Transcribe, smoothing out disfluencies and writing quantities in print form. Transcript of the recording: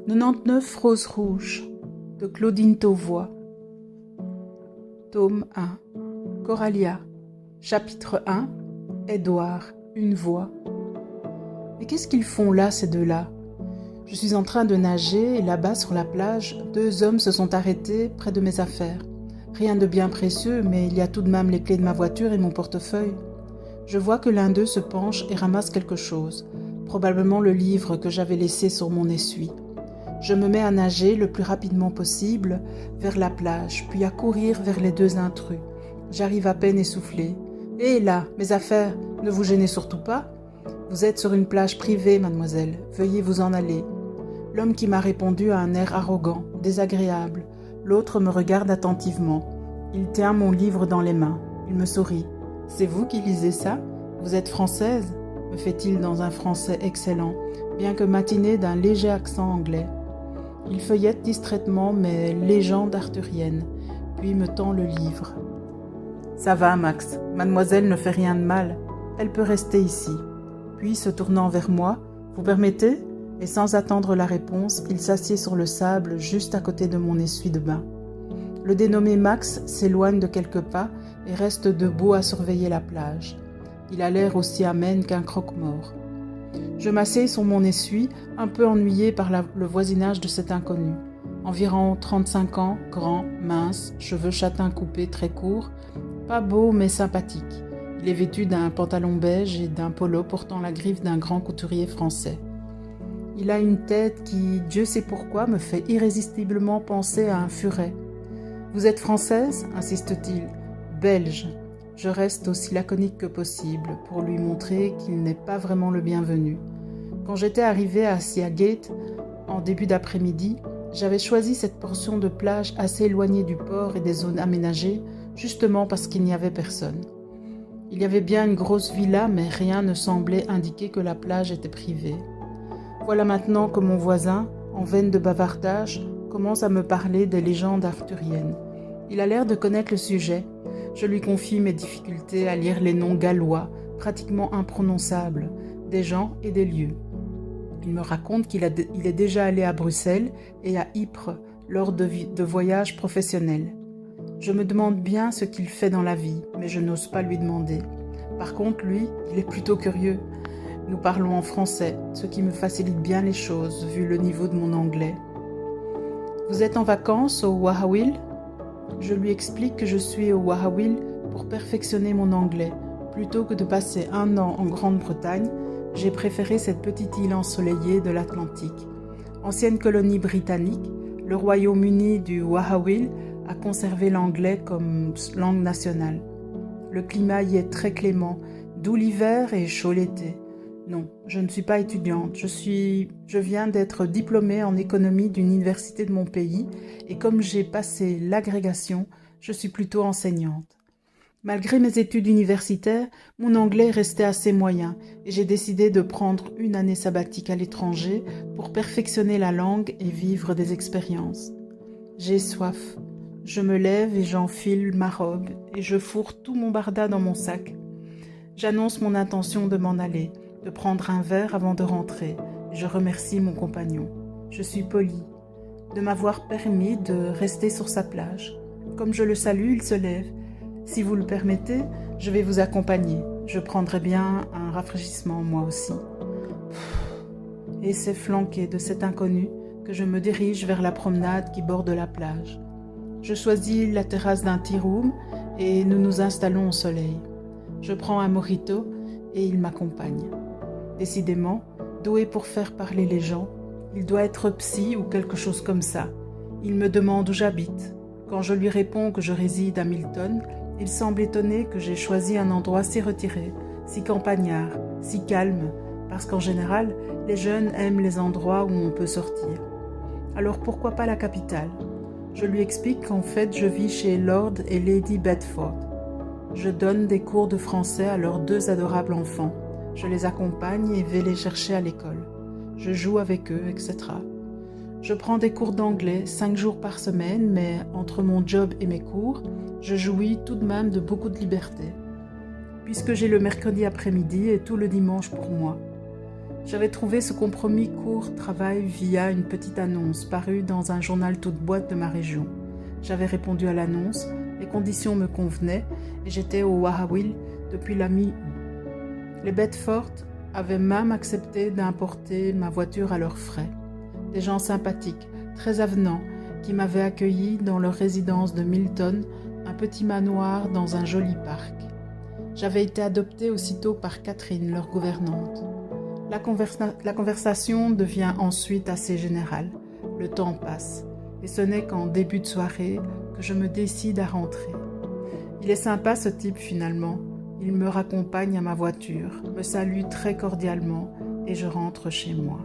99 roses rouges de Claudine Tauvois. Tome 1. Coralia. Chapitre 1. Édouard. Une voix. Mais qu'est-ce qu'ils font là, ces deux-là? Je suis en train de nager et là-bas sur la plage, deux hommes se sont arrêtés près de mes affaires. Rien de bien précieux, mais il y a tout de même les clés de ma voiture et mon portefeuille. Je vois que l'un d'eux se penche et ramasse quelque chose, probablement le livre que j'avais laissé sur mon essuie. Je me mets à nager le plus rapidement possible vers la plage, puis à courir vers les deux intrus. J'arrive à peine essoufflée. « Hé là, mes affaires, ne vous gênez surtout pas. Vous êtes sur une plage privée, mademoiselle. Veuillez vous en aller. » L'homme qui m'a répondu a un air arrogant, désagréable. L'autre me regarde attentivement. Il tient mon livre dans les mains. Il me sourit. « C'est vous qui lisez ça? Vous êtes française ?» me fait-il dans un français excellent, bien que matiné d'un léger accent anglais. Il feuillette distraitement mes légendes arthuriennes, puis me tend le livre. « Ça va, Max, mademoiselle ne fait rien de mal, elle peut rester ici. » Puis, se tournant vers moi, « Vous permettez ?» Et sans attendre la réponse, il s'assied sur le sable juste à côté de mon essuie de bain. Le dénommé Max s'éloigne de quelques pas et reste debout à surveiller la plage. Il a l'air aussi amène qu'un croque-mort. Je m'assieds sur mon essuie, un peu ennuyé par le voisinage de cet inconnu. Environ 35 ans, grand, mince, cheveux châtains coupés très courts, pas beau mais sympathique. Il est vêtu d'un pantalon beige et d'un polo portant la griffe d'un grand couturier français. Il a une tête qui, Dieu sait pourquoi, me fait irrésistiblement penser à un furet. « Vous êtes française ?» insiste-t-il. « Belge. » Je reste aussi laconique que possible pour lui montrer qu'il n'est pas vraiment le bienvenu. Quand j'étais arrivée à Seagate, en début d'après-midi, j'avais choisi cette portion de plage assez éloignée du port et des zones aménagées, justement parce qu'il n'y avait personne. Il y avait bien une grosse villa, mais rien ne semblait indiquer que la plage était privée. Voilà maintenant que mon voisin, en veine de bavardage, commence à me parler des légendes arthuriennes. Il a l'air de connaître le sujet. Je lui confie mes difficultés à lire les noms gallois, pratiquement imprononçables, des gens et des lieux. Il me raconte qu'il est déjà allé à Bruxelles et à Ypres lors de voyages professionnels. Je me demande bien ce qu'il fait dans la vie, mais je n'ose pas lui demander. Par contre, lui, il est plutôt curieux. Nous parlons en français, ce qui me facilite bien les choses, vu le niveau de mon anglais. « Vous êtes en vacances au Wahawil ?» Je lui explique que je suis au Wahawil pour perfectionner mon anglais. Plutôt que de passer un an en Grande-Bretagne, j'ai préféré cette petite île ensoleillée de l'Atlantique. Ancienne colonie britannique, le Royaume-Uni du Wahawil a conservé l'anglais comme langue nationale. Le climat y est très clément, doux l'hiver et chaud l'été. Non, je ne suis pas étudiante, je viens d'être diplômée en économie d'une université de mon pays et comme j'ai passé l'agrégation, je suis plutôt enseignante. Malgré mes études universitaires, mon anglais restait assez moyen et j'ai décidé de prendre une année sabbatique à l'étranger pour perfectionner la langue et vivre des expériences. J'ai soif. Je me lève et j'enfile ma robe et je fourre tout mon barda dans mon sac. J'annonce mon intention de m'en aller, de prendre un verre avant de rentrer. Je remercie mon compagnon. Je suis polie de m'avoir permis de rester sur sa plage. Comme je le salue, il se lève. « Si vous le permettez, je vais vous accompagner. Je prendrai bien un rafraîchissement moi aussi. » Et c'est flanqué de cet inconnu que je me dirige vers la promenade qui borde la plage. Je choisis la terrasse d'un tea room et nous nous installons au soleil. Je prends un mojito et il m'accompagne. Décidément, doué pour faire parler les gens, il doit être psy ou quelque chose comme ça. Il me demande où j'habite. Quand je lui réponds que je réside à Milton, il semble étonné que j'ai choisi un endroit si retiré, si campagnard, si calme, parce qu'en général, les jeunes aiment les endroits où on peut sortir. Alors pourquoi pas la capitale? Je lui explique qu'en fait je vis chez Lord et Lady Bedford. Je donne des cours de français à leurs deux adorables enfants. Je les accompagne et vais les chercher à l'école. Je joue avec eux, etc. Je prends des cours d'anglais 5 jours par semaine, mais entre mon job et mes cours, je jouis tout de même de beaucoup de liberté, puisque j'ai le mercredi après-midi et tout le dimanche pour moi. J'avais trouvé ce compromis court-travail via une petite annonce parue dans un journal toute boîte de ma région. J'avais répondu à l'annonce, les conditions me convenaient et j'étais au Wahawil depuis la mi-août. Les Bedford avaient même accepté d'importer ma voiture à leurs frais. Des gens sympathiques, très avenants, qui m'avaient accueilli dans leur résidence de Milton, un petit manoir dans un joli parc. J'avais été adoptée aussitôt par Catherine, leur gouvernante. La conversation devient ensuite assez générale. Le temps passe, et ce n'est qu'en début de soirée que je me décide à rentrer. Il est sympa ce type finalement. Il me raccompagne à ma voiture, me salue très cordialement et je rentre chez moi.